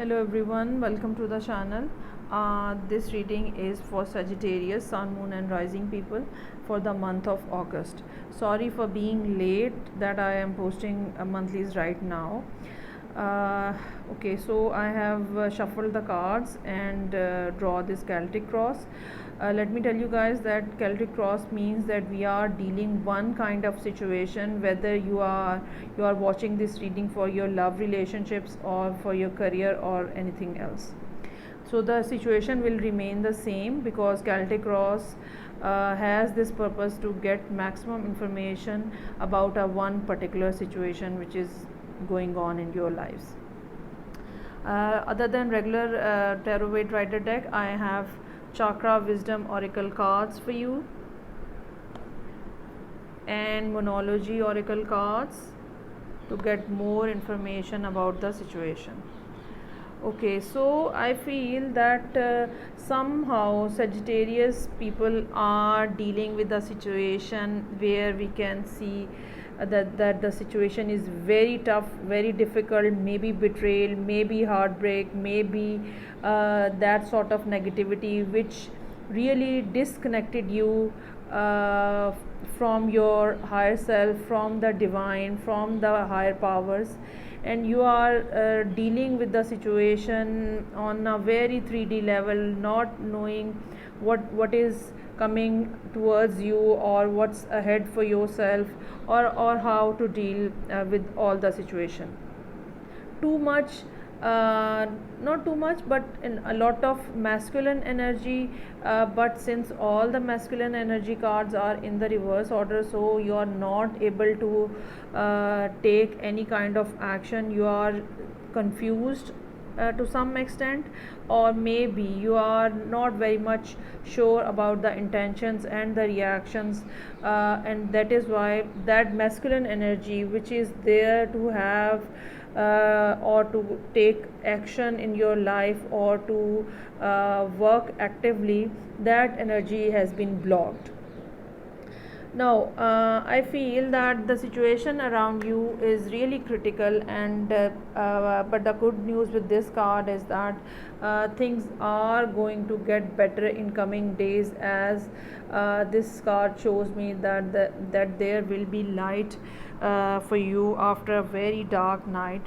Hello everyone, welcome to the channel. This reading is for Sagittarius, Sun, Moon and Rising people for the month of August. Sorry for being late that I am posting monthlies right now. Okay, so I have shuffled the cards and draw this Celtic cross. Let me tell you guys that Celtic cross means that we are dealing one kind of situation, whether you are watching this reading for your love relationships or for your career or anything else. So the situation will remain the same because Celtic cross has this purpose to get maximum information about a one particular situation which is going on in your lives. Other than regular tarot weight rider deck, I have chakra wisdom oracle cards for you and monology oracle cards to get more information about the situation. Okay, so I feel that somehow Sagittarius people are dealing with a situation where we can see that the situation is very tough, very difficult, maybe betrayal, maybe heartbreak, maybe that sort of negativity which really disconnected you from your higher self, from the divine, from the higher powers, and you are dealing with the situation on a very 3D level, not knowing what is coming towards you or what's ahead for yourself, or how to deal with all the situation. Too much, not too much, but in a lot of masculine energy, but since all the masculine energy cards are in the reverse order, so you are not able to take any kind of action. You are confused to some extent, or maybe you are not very much sure about the intentions and the reactions, and that is why that masculine energy which is there to have or to take action in your life or to work actively, that energy has been blocked. Now, I feel that the situation around you is really critical, and but the good news with this card is that things are going to get better in coming days, as this card shows me that there will be light for you after a very dark night.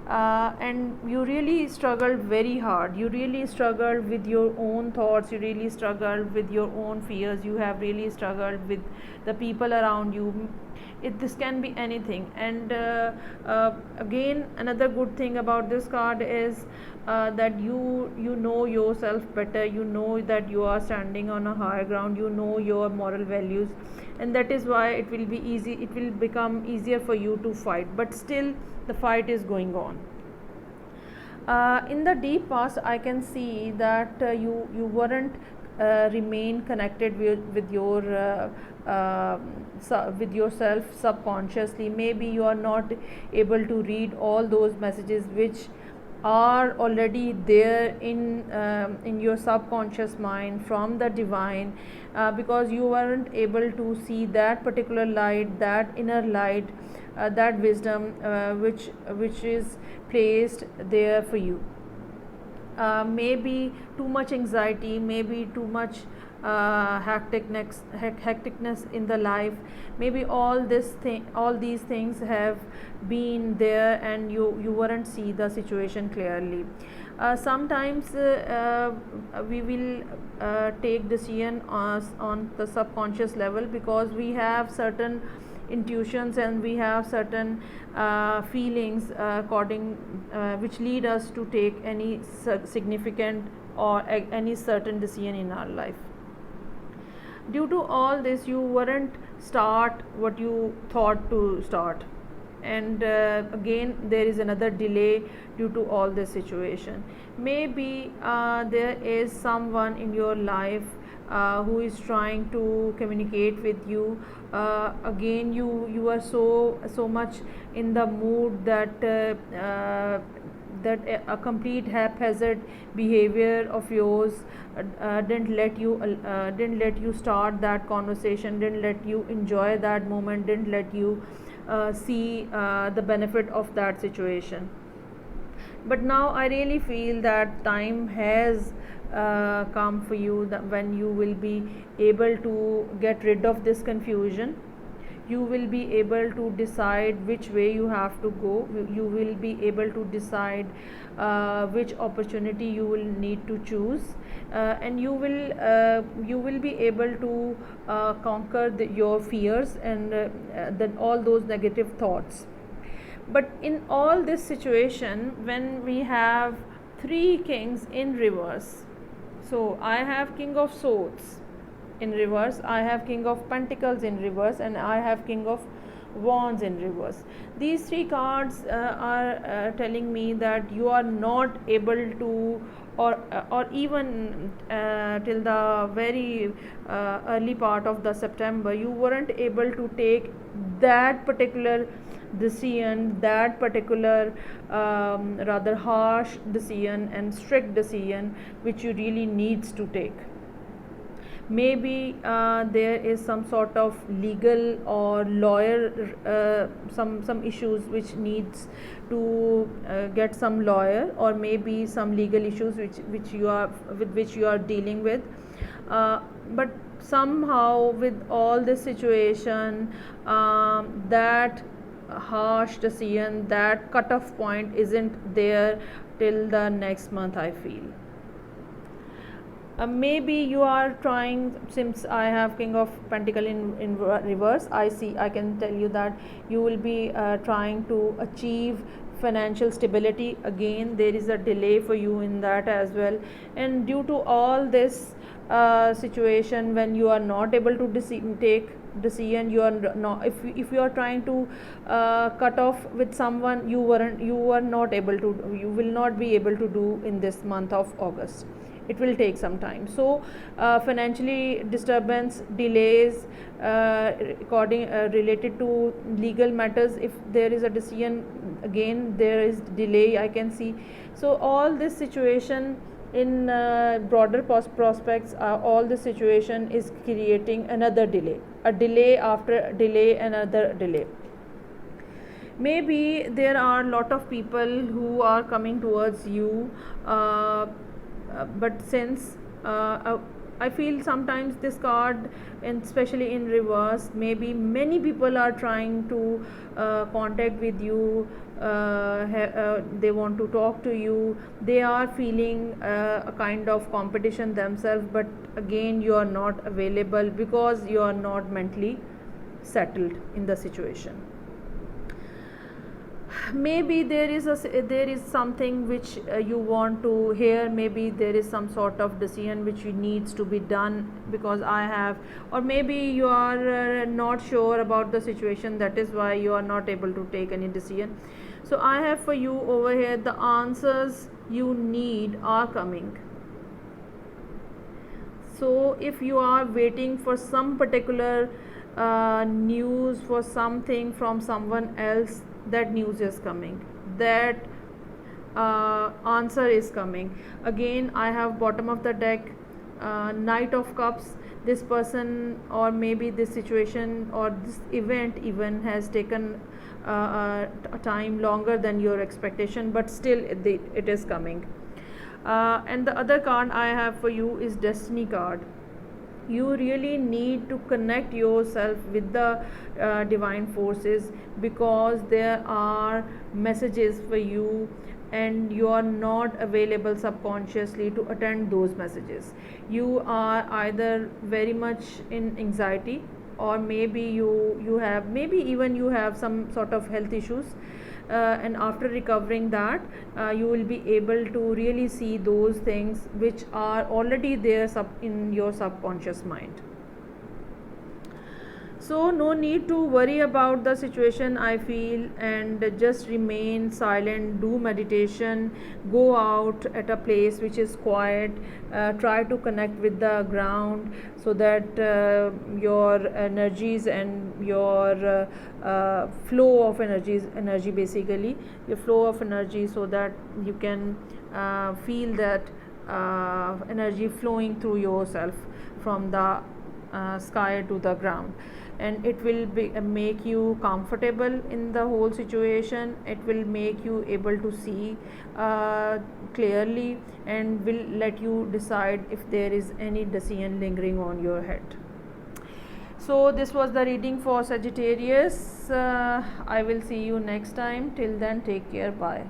And you really struggled very hard. You really struggled with your own thoughts. You really struggled with your own fears. You have really struggled with the people around you. This can be anything. And again, another good thing about this card is that you know yourself better. You know that you are standing on a higher ground. You know your moral values, and that is why it will be easy. It will become easier for you to fight. But still, the fight is going on. In the deep past, I can see that you weren't remain connected with yourself subconsciously. Maybe you are not able to read all those messages which are already there in your subconscious mind from the divine, because you weren't able to see that particular light, that inner light, that wisdom which is placed there for you. Maybe too much anxiety, maybe too much hecticness in the life. Maybe all these things have been there, and you weren't see the situation clearly. Sometimes we will take decision on the subconscious level, because we have certain intuitions and we have certain feelings according which lead us to take any significant or any certain decision in our life. Due to all this, you weren't start what you thought to start, and again there is another delay due to all this situation. Maybe there is someone in your life who is trying to communicate with you. Again, you are so much in the mood that that a complete haphazard behavior of yours didn't let you start that conversation, didn't let you enjoy that moment, didn't let you see the benefit of that situation. but now I really feel that time has come for you, that when you will be able to get rid of this confusion, you will be able to decide which way you have to go. You will be able to decide which opportunity you will need to choose, and you will be able to conquer your fears and then all those negative thoughts. But in all this situation, when we have three kings in reverse, so I have king of swords in reverse, I have king of pentacles in reverse, and I have king of wands in reverse. These three cards are telling me that you are not able to, or even till the very early part of the September, you weren't able to take that particular decision, that particular rather harsh decision and strict decision which you really needs to take. Maybe there is some sort of legal or lawyer, some issues which needs to get some lawyer, or maybe some legal issues which you are with which you are dealing with, but somehow with all this situation, that harsh decision, that cutoff point isn't there till the next month, I feel. Maybe you are trying, since I have king of pentacle in reverse, I can tell you that you will be trying to achieve financial stability. Again, there is a delay for you in that as well, and due to all this situation, when you are not able to take decision, you are not, if you are trying to cut off with someone, you were not able to, you will not be able to do in this month of August. It will take some time. So financially disturbance, delays, related to legal matters, if there is a decision, again there is delay, I can see. So all this situation in broader prospects, all this situation is creating another delay, a delay after delay, another delay. Maybe there are a lot of people who are coming towards you, but since I feel sometimes this card, and especially in reverse, maybe many people are trying to contact with you, they want to talk to you, they are feeling a kind of competition themselves, but again you are not available because you are not mentally settled in the situation. Maybe there is something which you want to hear, maybe there is some sort of decision which needs to be done, because I have, or maybe you are not sure about the situation, that is why you are not able to take any decision. So I have for you over here, the answers you need are coming. So if you are waiting for some particular news, for something from someone else, that news is coming, that answer is coming. Again, I have bottom of the deck, Knight of Cups. This person, or maybe this situation or this event even, has taken a time longer than your expectation, but still it is coming. And the other card I have for you is Destiny card. You really need to connect yourself with the divine forces, because there are messages for you and you are not available subconsciously to attend those messages. You are either very much in anxiety, or maybe you have, maybe even you have some sort of health issues, and after recovering that, you will be able to really see those things which are already there in your subconscious mind. So no need to worry about the situation, I feel, and just remain silent, do meditation, go out at a place which is quiet, try to connect with the ground, so that your energies and your flow of energy basically, your flow of energy, so that you can feel that energy flowing through yourself from the sky to the ground. and it will make you comfortable in the whole situation. It will make you able to see clearly, and will let you decide if there is any decision lingering on your head. So this was the reading for Sagittarius. I will see you next time. Till then, take care. Bye.